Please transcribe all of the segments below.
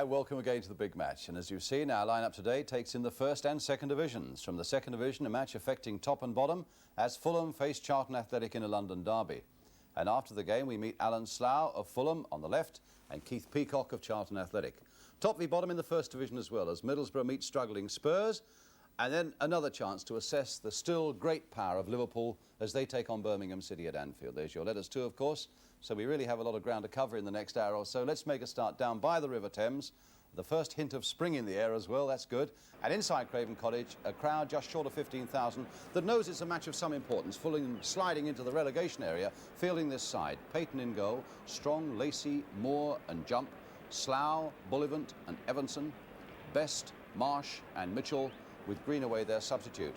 Welcome again to the big match, and as you've seen, our lineup today takes in the first and second divisions. From the second division, a match affecting top and bottom as Fulham face Charlton Athletic in a London derby. And after the game, we meet Alan Slough of Fulham on the left and Keith Peacock of Charlton Athletic. Top v bottom in the first division as well, as Middlesbrough meet struggling Spurs, and then another chance to assess the still great power of Liverpool as they take on Birmingham City at Anfield. There's your letters too, of course. So we really have a lot of ground to cover in the next hour or so. Let's make a start down by the River Thames. The first hint of spring in the air as well, that's good. And inside Craven Cottage, a crowd just short of 15,000 that knows it's a match of some importance. Fulham sliding into the relegation area, fielding this side. Peyton in goal, Strong, Lacy, Moore and Jump, Slough, Bullivant and Evanson, Best, Marsh and Mitchell, with Greenaway their substitute.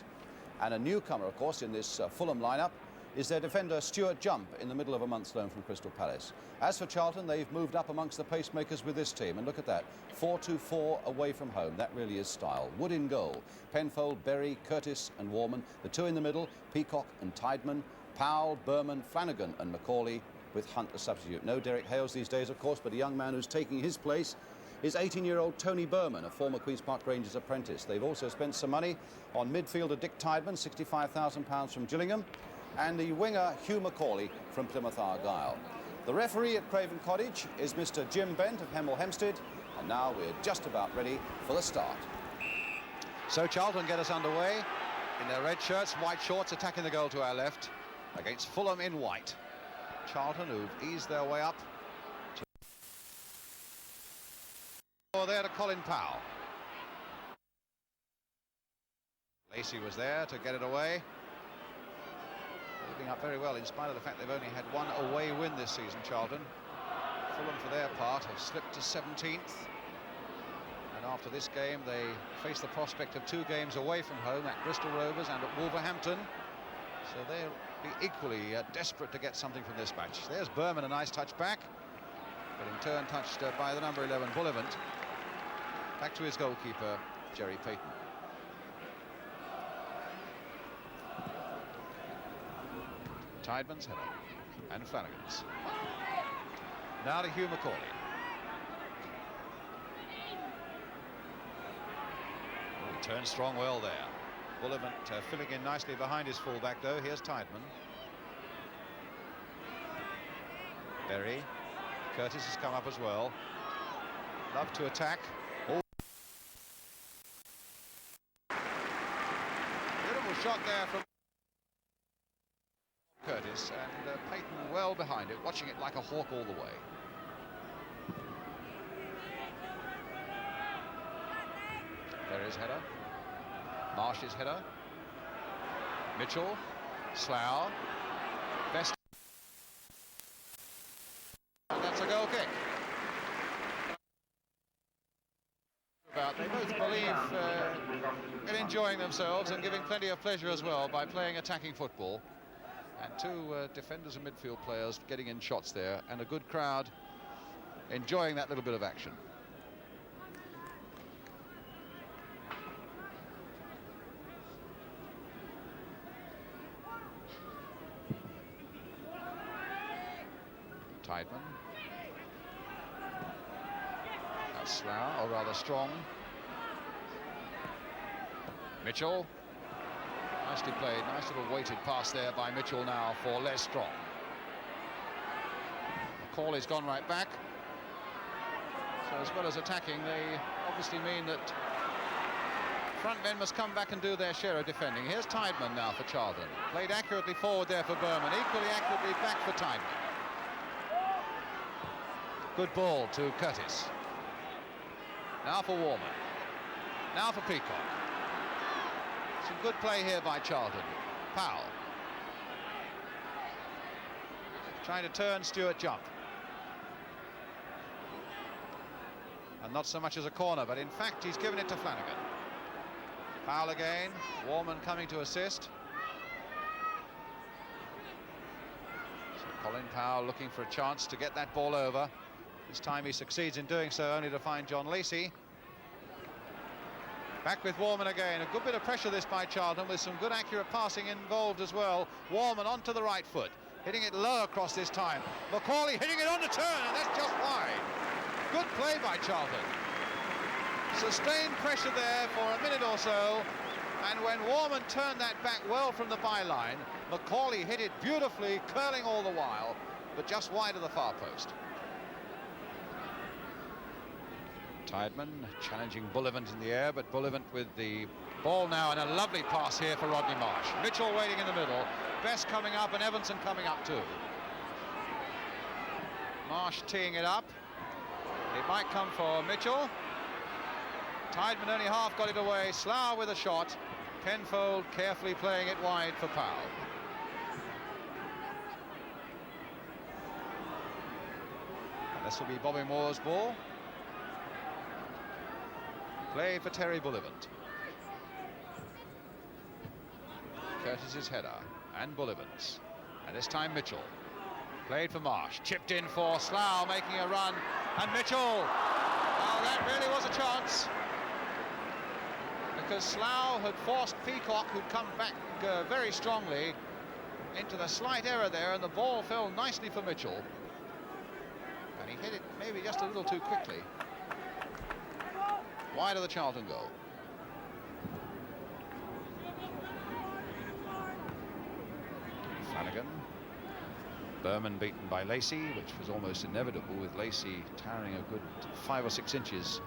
And a newcomer, of course, in this Fulham lineup is their defender Stuart Jump, in the middle of a month's loan from Crystal Palace. As for Charlton, they've moved up amongst the pacemakers with this team, and look at that, 4-2-4 away from home. That really is style. Wood in goal, Penfold, Berry, Curtis and Warman. The two in the middle, Peacock and Tydeman, Powell, Burman, Flanagan and McAuley, with Hunt the substitute. No Derek Hales these days, of course, but a young man who's taking his place is 18-year-old Tony Burman, a former Queen's Park Rangers apprentice. They've also spent some money on midfielder Dick Tydeman, £65,000 from Gillingham, and the winger Hugh McAuley from Plymouth Argyle. The referee at Craven Cottage is Mr. Jim Bent of Hemel, Hempstead, and now we're just about ready for the start. So Charlton get us underway in their red shirts, white shorts, attacking the goal to our left against Fulham in white. Charlton, who've eased their way up. There to Colin Powell. Lacy was there to get it away. Moving up very well, in spite of the fact they've only had one away win this season, Charlton. Fulham, for their part, have slipped to 17th. And after this game, they face the prospect of 2 games away from home at Bristol Rovers and at Wolverhampton. So they'll be equally desperate to get something from this match. There's Burman, a nice touch back, but in turn touched by the number 11, Bullivant. Back to his goalkeeper, Jerry Peyton. Tydeman's header and Flanagan's. Now to Hugh McAuley. He turns Strong well there. Bullivant filling in nicely behind his fullback though. Here's Tydeman. Berry. Curtis has come up as well. Love to attack. Oh. Beautiful shot there from Curtis, and Peyton well behind it, watching it like a hawk all the way. Berry's header, Marsh's header, Mitchell, Slough, Best, and that's a goal kick. They both believe in enjoying themselves and giving plenty of pleasure as well by playing attacking football. And 2 defenders and midfield players getting in shots there, and a good crowd enjoying that little bit of action. Tydeman. That's Slough, or rather Strong. Mitchell. Nicely played, nice little weighted pass there by Mitchell now for Les Strong. McAuley's gone right back. So as well as attacking, they obviously mean that front men must come back and do their share of defending. Here's Tydeman now for Charlton. Played accurately forward there for Burman, equally accurately back for Tydeman. Good ball to Curtis. Now for Warman. Now for Peacock. Some good play here by Charlton. Powell. Trying to turn Stuart Jump. And not so much as a corner, but in fact he's given it to Flanagan. Powell again. Warman coming to assist. So Colin Powell looking for a chance to get that ball over. This time he succeeds in doing so, only to find John Lacy. Back with Warman again. A good bit of pressure this by Charlton, with some good accurate passing involved as well. Warman onto the right foot, hitting it low across this time. McAuley hitting it on the turn, and that's just wide. Good play by Charlton. Sustained pressure there for a minute or so, and when Warman turned that back well from the byline, McAuley hit it beautifully, curling all the while, but just wide of the far post. Tydeman challenging Bullivant in the air, but Bullivant with the ball now, and a lovely pass here for Rodney Marsh. Mitchell waiting in the middle, Best coming up and Evanson coming up too. Marsh teeing it up. It might come for Mitchell. Tydeman only half got it away. Slough with a shot. Penfold carefully playing it wide for Powell. And this will be Bobby Moore's ball. Played for Terry Bullivant. Curtis's header and Bullivant's. And this time Mitchell. Played for Marsh. Chipped in for Slough, making a run. And Mitchell! Oh, that really was a chance. Because Slough had forced Peacock, who'd come back very strongly, into the slight error there, and the ball fell nicely for Mitchell. And he hit it maybe just a little too quickly. Wide of the Charlton goal. Flanagan. Burman beaten by Lacy, which was almost inevitable, with Lacy towering a good 5 or 6 inches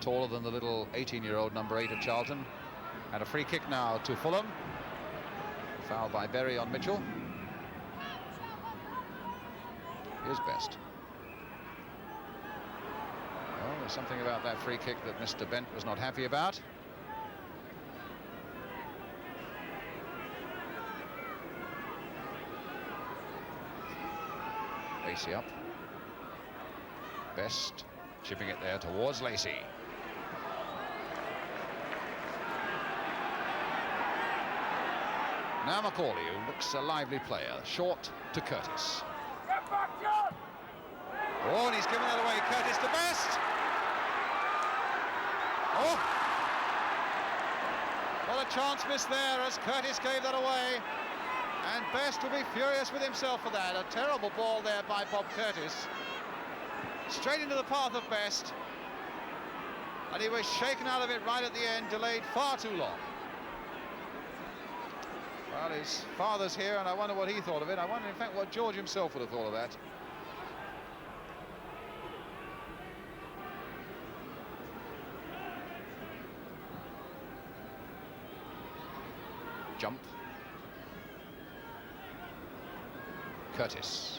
taller than the little 18-year-old number 8 of Charlton. And a free kick now to Fulham. Foul by Berry on Mitchell. Here's Best. Well, there's something about that free kick that Mr. Bent was not happy about. Lacy up. Best chipping it there towards Lacy. Now McAuley, who looks a lively player, short to Curtis. Oh, and he's given that away. Curtis to Best. Oh! What a chance missed there as Curtis gave that away. And Best will be furious with himself for that. A terrible ball there by Bob Curtis. Straight into the path of Best. And he was shaken out of it right at the end, delayed far too long. Well, his father's here, and I wonder what he thought of it. I wonder, in fact, what George himself would have thought of that. Jump. Curtis.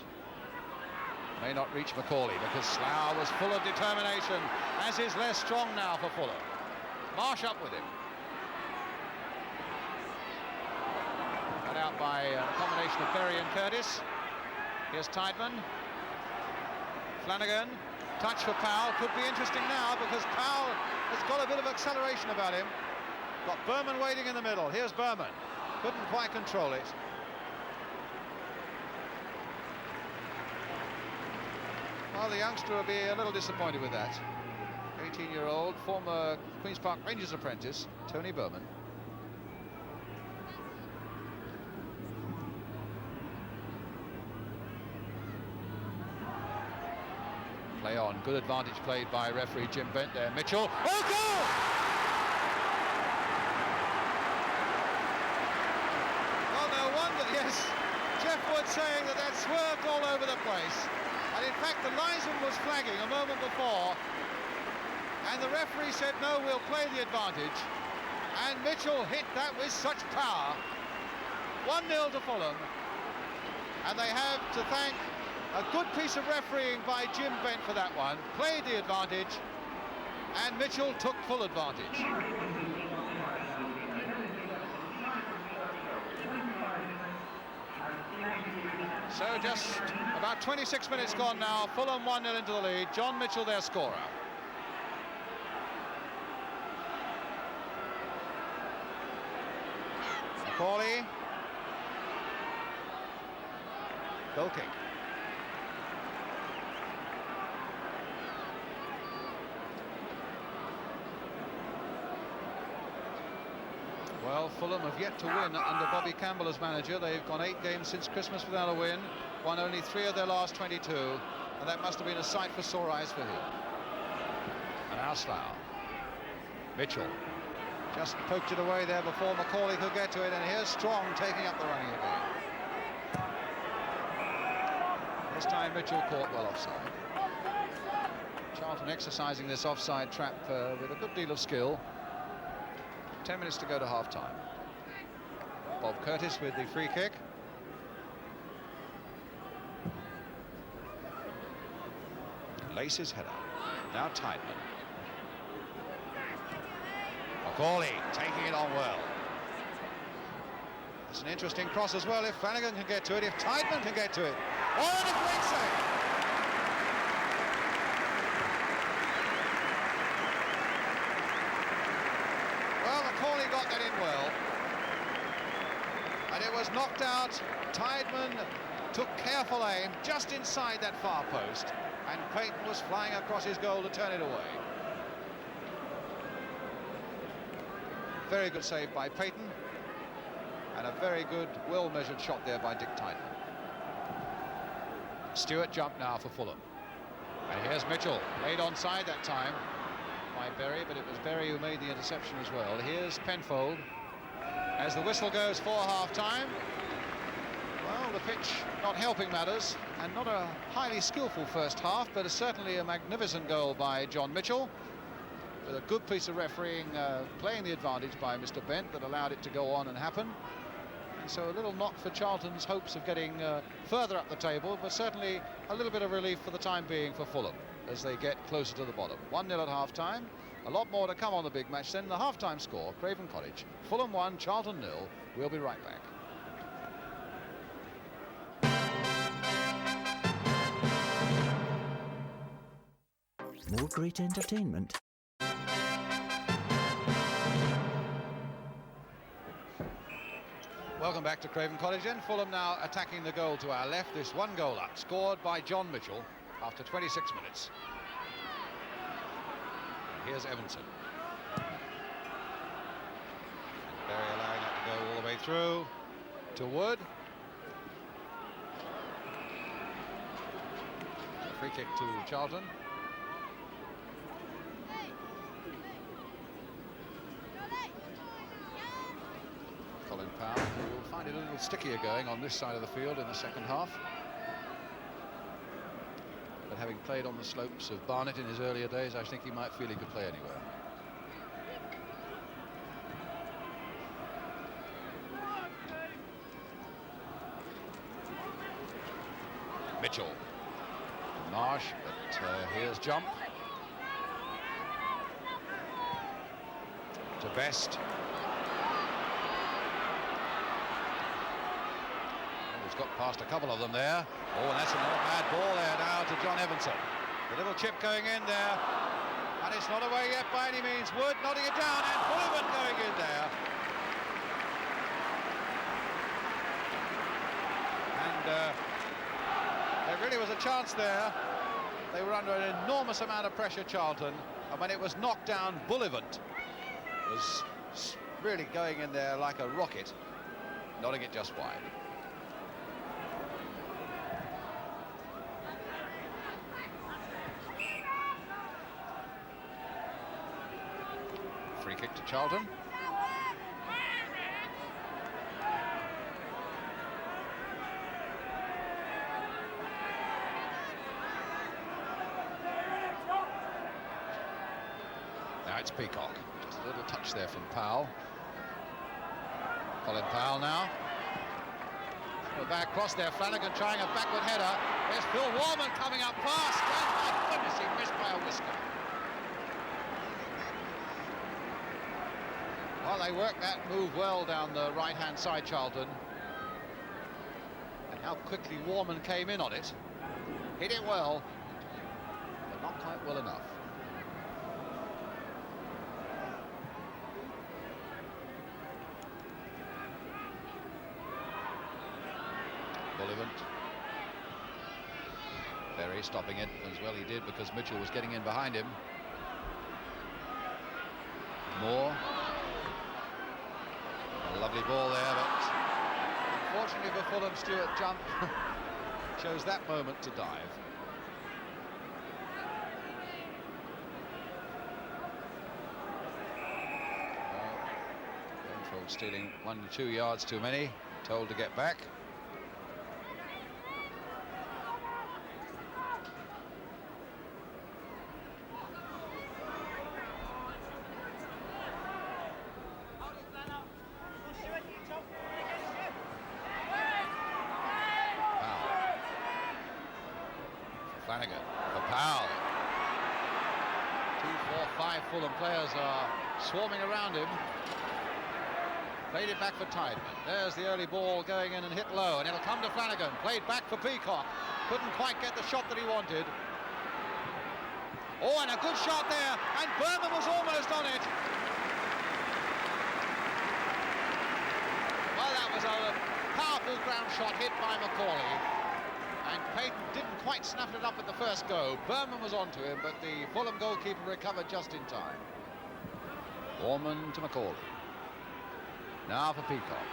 May not reach McAuley because Slough was full of determination, as is less strong now for Fulham. Marsh up with him. Cut out by a combination of Berry and Curtis. Here's Tydeman. Flanagan. Touch for Powell. Could be interesting now because Powell has got a bit of acceleration about him. Got Burman waiting in the middle. Here's Burman. Couldn't quite control it. Well, the youngster will be a little disappointed with that. 18-year-old, former Queen's Park Rangers apprentice, Tony Burman. Play on. Good advantage played by referee Jim Bent there. Mitchell. Oh, goal! Oh, no wonder, yes. Jeff Wood saying that that swerved all over the place. And in fact, the linesman was flagging a moment before, and the referee said, no, we'll play the advantage. And Mitchell hit that with such power. 1-0 to Fulham. And they have to thank a good piece of refereeing by Jim Bent for that one. Played the advantage, and Mitchell took full advantage. So just about 26 minutes gone now. Fulham 1-0 into the lead. John Mitchell, their scorer. McAuley. Goal kick. Well, Fulham have yet to win under Bobby Campbell as manager. They've gone 8 games since Christmas without a win, won only 3 of their last 22, and that must have been a sight for sore eyes for him. And now Slough. Mitchell just poked it away there before McAuley could get to it, and here's Strong taking up the running again. This time Mitchell caught well offside. Charlton exercising this offside trap with a good deal of skill. 10 minutes to go to half-time. Bob Curtis with the free kick. Lacy's header. Now Tydeman. McAuley taking it on well. It's an interesting cross as well if Flanagan can get to it, if Tydeman can get to it. Oh, and a great save! Well, McAuley got that in well. And it was knocked out. Tydeman took careful aim just inside that far post. And Peyton was flying across his goal to turn it away. Very good save by Peyton. And a very good, well-measured shot there by Dick Tydeman. Stewart jumped now for Fulham. And here's Mitchell, laid onside that time by Berry, but it was Berry who made the interception as well. Here's Penfold as the whistle goes for half-time. Well, the pitch not helping matters, and not a highly skillful first half, but certainly a magnificent goal by John Mitchell, with a good piece of refereeing, playing the advantage by Mr. Bent that allowed it to go on and happen. And so a little knock for Charlton's hopes of getting further up the table, but certainly a little bit of relief for the time being for Fulham as they get closer to the bottom. 1-0 at half-time. A lot more to come on the big match then. The half-time score, Craven Cottage, Fulham 1, Charlton 0. We'll be right back. More great entertainment. Welcome back to Craven Cottage, and Fulham now attacking the goal to our left. This one goal up, scored by John Mitchell after 26 minutes. And here's Evanson. And Berry allowing that to go all the way through to Wood. Free kick to Charlton. Powell, who will find it a little stickier going on this side of the field in the second half. But having played on the slopes of Barnet in his earlier days, I think he might feel he could play anywhere. Mitchell. Marsh, but here's jump. To Best. Got past a couple of them there. Oh, and that's another bad ball there now to John Evanson. The little chip going in there, and it's not away yet by any means. Wood nodding it down, and Bullivant going in there. And there really was a chance there. They were under an enormous amount of pressure, Charlton, and when it was knocked down, Bullivant was really going in there like a rocket, nodding it just wide. Free kick to Charlton. Now it's Peacock. Just a little touch there from Powell. Powell now. The back cross there. Flanagan trying a backward header. There's Phil Warman coming up fast. And my goodness, he missed by a whisker. Well, they worked that move well down the right-hand side, Charlton. And how quickly Warman came in on it. Hit it well, but not quite well enough. Bullivant. Berry stopping it as well he did because Mitchell was getting in behind him. Moore. A lovely ball there, but unfortunately for Fulham, Stewart jump chose that moment to dive. Penfold stealing 1 to 2 yards too many, told to get back. Flanagan for Powell. 2, 4, 5 Fulham players are swarming around him. Played it back for Tydeman. There's the early ball going in and hit low, and it'll come to Flanagan. Played back for Peacock. Couldn't quite get the shot that he wanted. Oh, and a good shot there, and Burman was almost on it. Well, that was a powerful ground shot hit by McAuley. And Peyton didn't quite snap it up at the first go. Burman was onto him, but the Fulham goalkeeper recovered just in time. Warman to McAuley. Now for Peacock.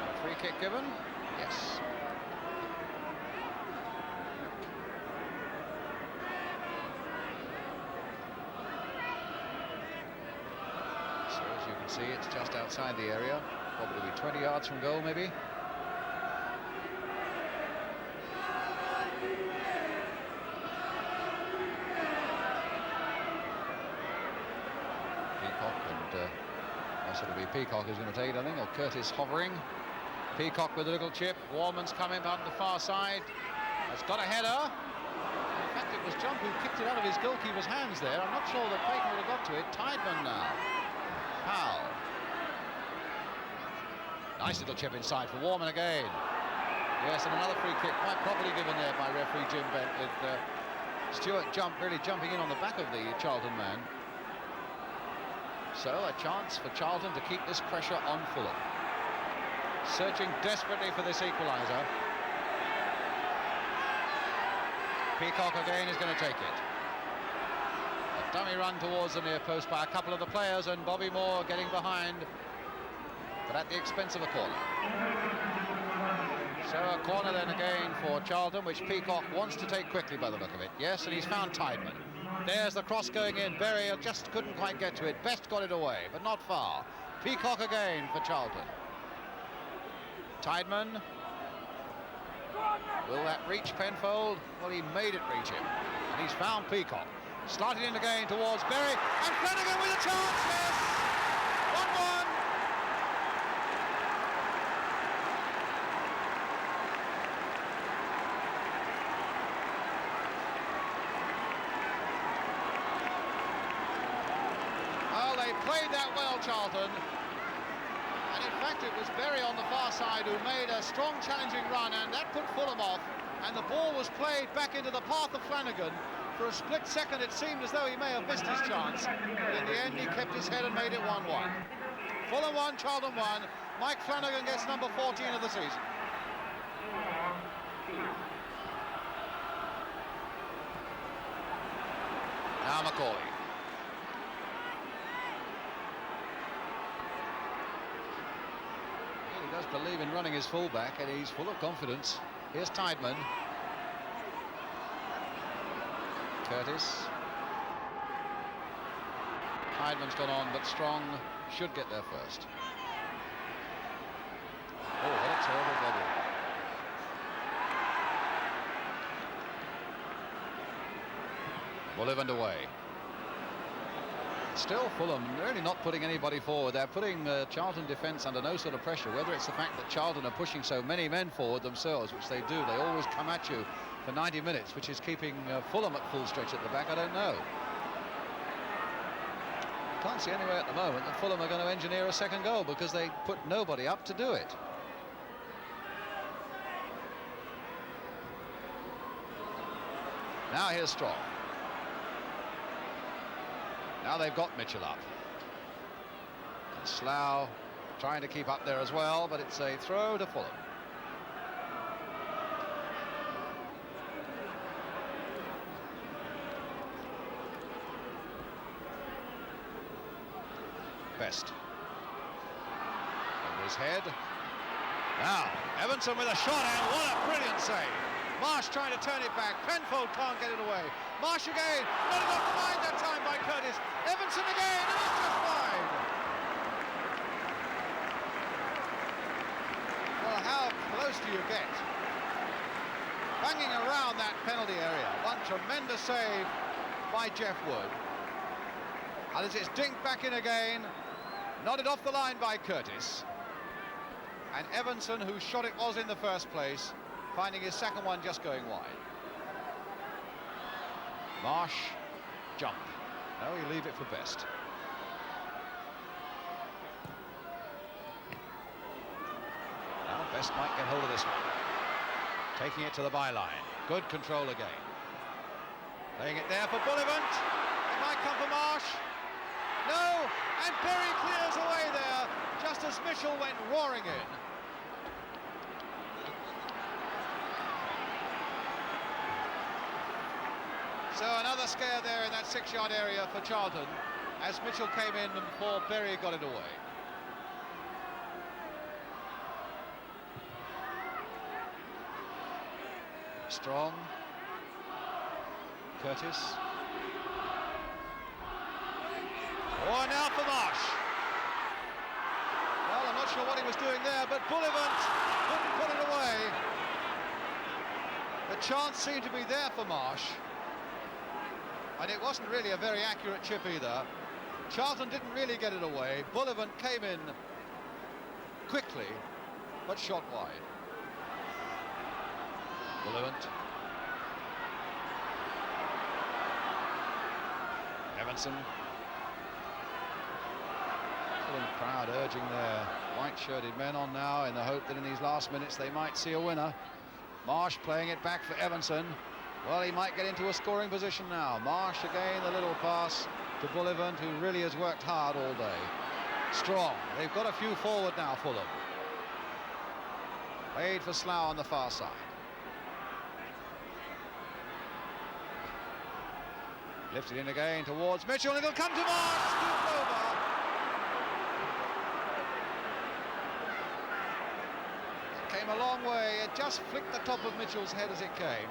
A free kick given? Yes. So as you can see, it's just outside the area. Probably 20 yards from goal, maybe. It'll be Peacock who's going to take it, I think, or Curtis hovering. Peacock with a little chip. Warman's coming out on the far side. Has got a header. In fact, it was Jump who kicked it out of his goalkeeper's hands there. I'm not sure that Peyton would have got to it. Tydeman now. Powell. Nice little chip inside for Warman again. Yes, and another free kick, quite properly given there by referee Jim Bent, with Stuart Jump really jumping in on the back of the Charlton man. So a chance for Charlton to keep this pressure on Fulham. Searching desperately for this equaliser. Peacock again is going to take it. A dummy run towards the near post by a couple of the players, and Bobby Moore getting behind, but at the expense of a corner. So a corner then again for Charlton, which Peacock wants to take quickly by the look of it. Yes, and he's found Tydeman. There's the cross going in. Berry just couldn't quite get to it. Best got it away, but not far. Peacock again for Charlton. Tydeman. Will that reach Penfold? Well, he made it reach him. And he's found Peacock. Started in again towards Berry. And Flanagan with a chance, yes! 1-1. Played that well, Charlton, and in fact it was Berry on the far side who made a strong challenging run, and that put Fulham off, and the ball was played back into the path of Flanagan. For a split second it seemed as though he may have missed his chance, but in the end he kept his head and made it 1-1. Fulham 1, Charlton 1. Mike Flanagan gets number 14 of the season. Now McAuley. He does believe in running his fullback, and he's full of confidence. Here's Tydeman. Curtis. Tydeman's gone on, but Strong should get there first. Oh, what a terrible bubble. Bullivant away. Still Fulham really not putting anybody forward. They're putting Charlton defence under no sort of pressure, whether it's the fact that Charlton are pushing so many men forward themselves, which they do. They always come at you for 90 minutes, which is keeping Fulham at full stretch at the back. I don't know. Can't see anywhere at the moment that Fulham are going to engineer a second goal, because they put nobody up to do it. Now here's Strong. Now they've got Mitchell up. And Slough trying to keep up there as well, but it's a throw to Fulham. Best. Over his head. Now, Evanson with a shot, and what a brilliant save. Marsh trying to turn it back. Penfold can't get it away. Marsh again, not enough to line that time by Curtis. Evanson again, and it's just wide. Well, how close do you get? Banging around that penalty area. One tremendous save by Jeff Wood. And as it's dinked back in again, nodded off the line by Curtis. And Evanson, whose shot it was in the first place, finding his second one just going wide. Marsh, jump. No, he'll leave it for best. Now, Best might get hold of this one. Taking it to the byline. Good control again. Laying it there for Bullivant. It might come for Marsh. No, and Berry clears away there, just as Mitchell went roaring in. So another scare there in that 6-yard area for Charlton, as Mitchell came in and before Berry got it away. Strong. Curtis. Oh, now for Marsh. Well, I'm not sure what he was doing there, but Bullivant couldn't put it away. The chance seemed to be there for Marsh. And it wasn't really a very accurate chip either. Charlton didn't really get it away. Bullivant came in quickly, but shot wide. Bullivant. Evanson. Fulham crowd urging their white-shirted men on now in the hope that in these last minutes they might see a winner. Marsh playing it back for Evanson. Well, he might get into a scoring position now. Marsh again, the little pass to Bullivant, who really has worked hard all day. Strong. They've got a few forward now, Fulham. Played for Slough on the far side. Lifted in again towards Mitchell, and it'll come to Marsh, scooped over. It came a long way. It just flicked the top of Mitchell's head as it came.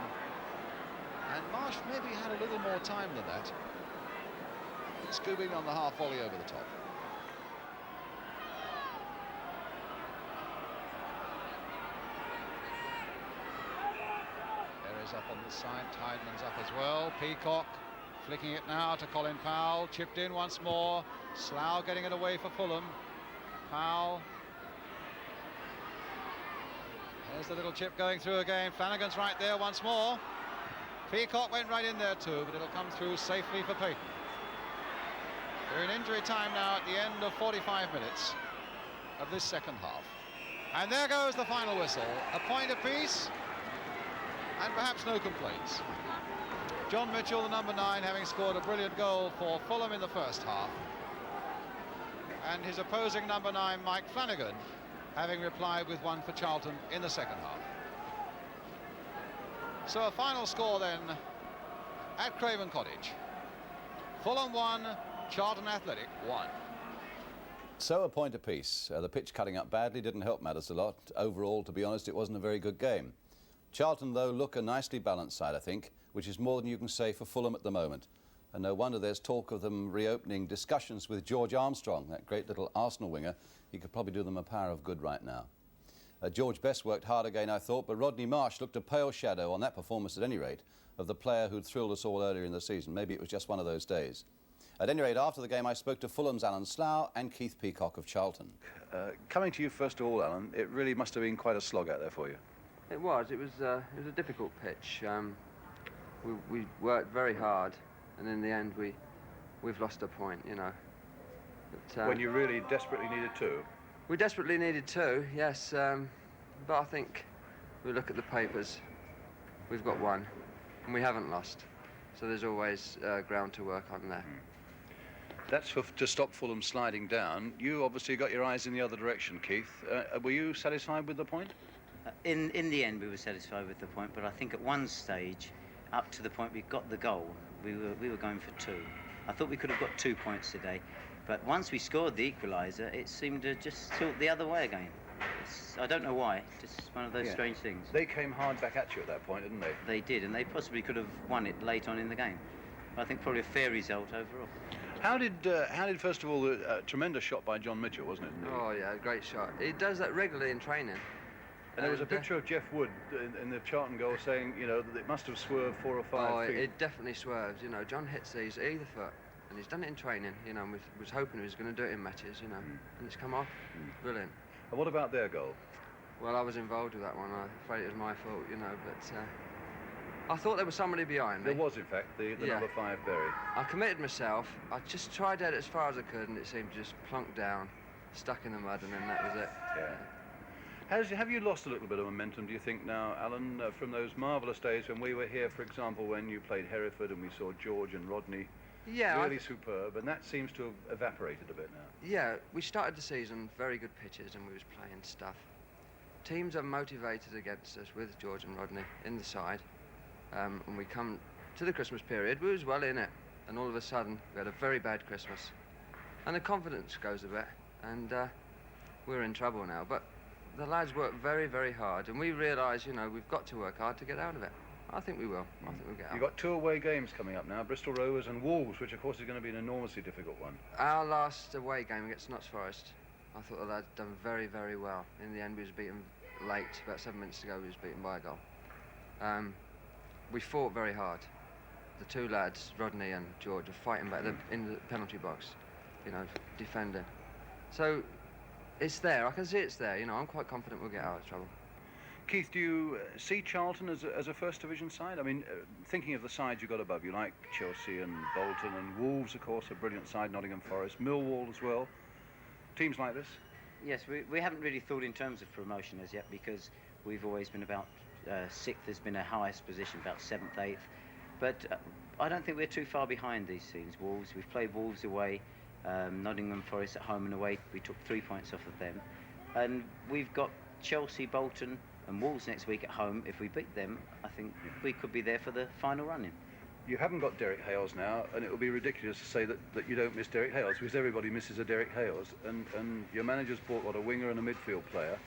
And Marsh maybe had a little more time than that. Scooping on the half volley over the top. Berry's up on this side, Tydeman's up as well. Peacock flicking it now to Colin Powell, chipped in once more. Slough getting it away for Fulham. Powell. There's the little chip going through again. Flanagan's right there once more. Peacock went right in there too, but it'll come through safely for Peyton. We're in injury time now at the end of 45 minutes of this second half. And there goes the final whistle. A point apiece, and perhaps no complaints. John Mitchell, the number 9, having scored a brilliant goal for Fulham in the first half. And his opposing number 9, Mike Flanagan, having replied with one for Charlton in the second half. So a final score then at Craven Cottage. Fulham 1, Charlton Athletic 1. So a point apiece. The pitch cutting up badly didn't help matters a lot. Overall, to be honest, it wasn't a very good game. Charlton, though, look a nicely balanced side, I think, which is more than you can say for Fulham at the moment. And no wonder there's talk of them reopening discussions with George Armstrong, that great little Arsenal winger. He could probably do them a power of good right now. George Best worked hard again, I thought, but Rodney Marsh looked a pale shadow on that performance at any rate of the player who'd thrilled us all earlier in the season. Maybe it was just one of those days. At any rate, after the game, I spoke to Fulham's Alan Slough and Keith Peacock of Charlton. Coming to you first of all, Alan, it really must have been quite a slog out there for you. It was a difficult pitch. We worked very hard, and in the end we've lost a point, you know. But, when you really desperately needed to? We desperately needed to, yes, but I think we look at the papers, we've got one, and we haven't lost, so there's always ground to work on there. That's to stop Fulham sliding down. You obviously got your eyes in the other direction, Keith. Were you satisfied with the point? In the end, we were satisfied with the point, but I think at one stage, up to the point we got the goal, we were going for 2. I thought we could have got 2 points today, but once we scored the equaliser, it seemed to just tilt the other way again. I don't know why. Just one of those Yeah. strange things. They came hard back at you at that point, didn't they? They did, and they possibly could have won it late on in the game. I think probably a fair result overall. How did first of all, the tremendous shot by John Mitchell, wasn't it? Oh yeah, great shot. He does that regularly in training. And there was a picture of Jeff Wood in the Charlton goal saying, you know, that it must have swerved 4 or 5 Oh, feet. it definitely swerves. You know, John hits these either foot, and he's done it in training. You know, and was hoping he was going to do it in matches. You know, and it's come off. Brilliant. And what about their goal? Well, I was involved with that one. I'm afraid it was my fault. You know, but I thought there was somebody behind me. There was, in fact, the Yeah. number 5 Berry. I committed myself. I just tried at it as far as I could, and it seemed to just plunk down, stuck in the mud, and then that was it. Yeah. Have you lost a little bit of momentum, do you think, now, Alan, from those marvellous days when we were here, for example, when you played Hereford and we saw George and Rodney? Yeah. Really superb, and that seems to have evaporated a bit now. Yeah, we started the season very good pitches, and we was playing stuff. Teams are motivated against us with George and Rodney in the side. And we come to the Christmas period, we was well in it, and all of a sudden we had a very bad Christmas. And the confidence goes a bit, and we're in trouble now. But the lads work very, very hard, and we realise, you know, we've got to work hard to get out of it. I think we will. I think we'll get out. You've got 2 away games coming up now, Bristol Rovers and Wolves, which of course is going to be an enormously difficult one. Our last away game against Notts Forest, I thought the lads done very, very well. In the end, we was beaten late, about 7 minutes ago, we was beaten by a goal. We fought very hard. The 2 lads, Rodney and George, were fighting back in the penalty box, you know, defending. So it's there. I can see it's there. You know, I'm quite confident we'll get out of trouble. Keith, do you see Charlton as a First Division side? I mean, thinking of the sides you've got above you, like Chelsea and Bolton and Wolves, of course, a brilliant side, Nottingham Forest, Millwall as well. Teams like this? Yes, we haven't really thought in terms of promotion as yet, because we've always been about 6th has been our highest position, about 7th, 8th. But I don't think we're too far behind these teams. Wolves, we've played Wolves away, Nottingham Forest at home and away. We took 3 points off of them. And we've got Chelsea, Bolton and Wolves next week at home. If we beat them, I think we could be there for the final run-in. You haven't got Derek Hales now, and it will be ridiculous to say that you don't miss Derek Hales, because everybody misses a Derek Hales. And your manager's bought, what, a winger and a midfield player.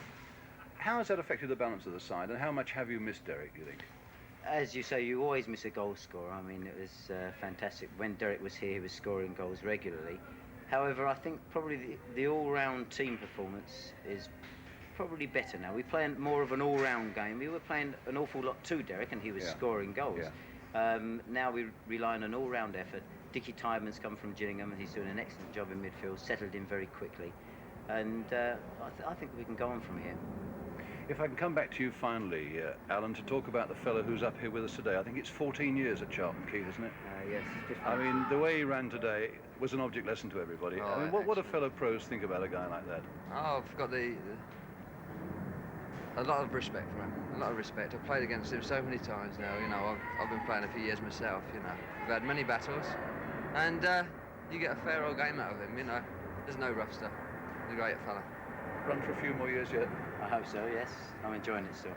How has that affected the balance of the side, and how much have you missed Derek, do you think? As you say, you always miss a goal scorer. I mean, it was fantastic. When Derek was here, he was scoring goals regularly. However, I think probably the all-round team performance is probably better now. We play more of an all-round game. We were playing an awful lot to Derek, and he was scoring goals. Yeah. Now we rely on an all-round effort. Dickie Tydeman's come from Gillingham, and he's doing an excellent job in midfield, settled in very quickly. And I think we can go on from here. If I can come back to you finally, Alan, to talk about the fellow who's up here with us today. I think it's 14 years at Charlton, Keith, isn't it? Yes. I mean, the way he ran today was an object lesson to everybody. Oh, I mean, what do fellow pros think about a guy like that? Oh, I've got a lot of respect for him. A lot of respect. I've played against him so many times now. You know, I've been playing a few years myself. You know, we've had many battles, and you get a fair old game out of him. You know, there's no rough stuff. He's a great fella. Run for a few more years yet? I hope so, yes. I'm enjoying it still.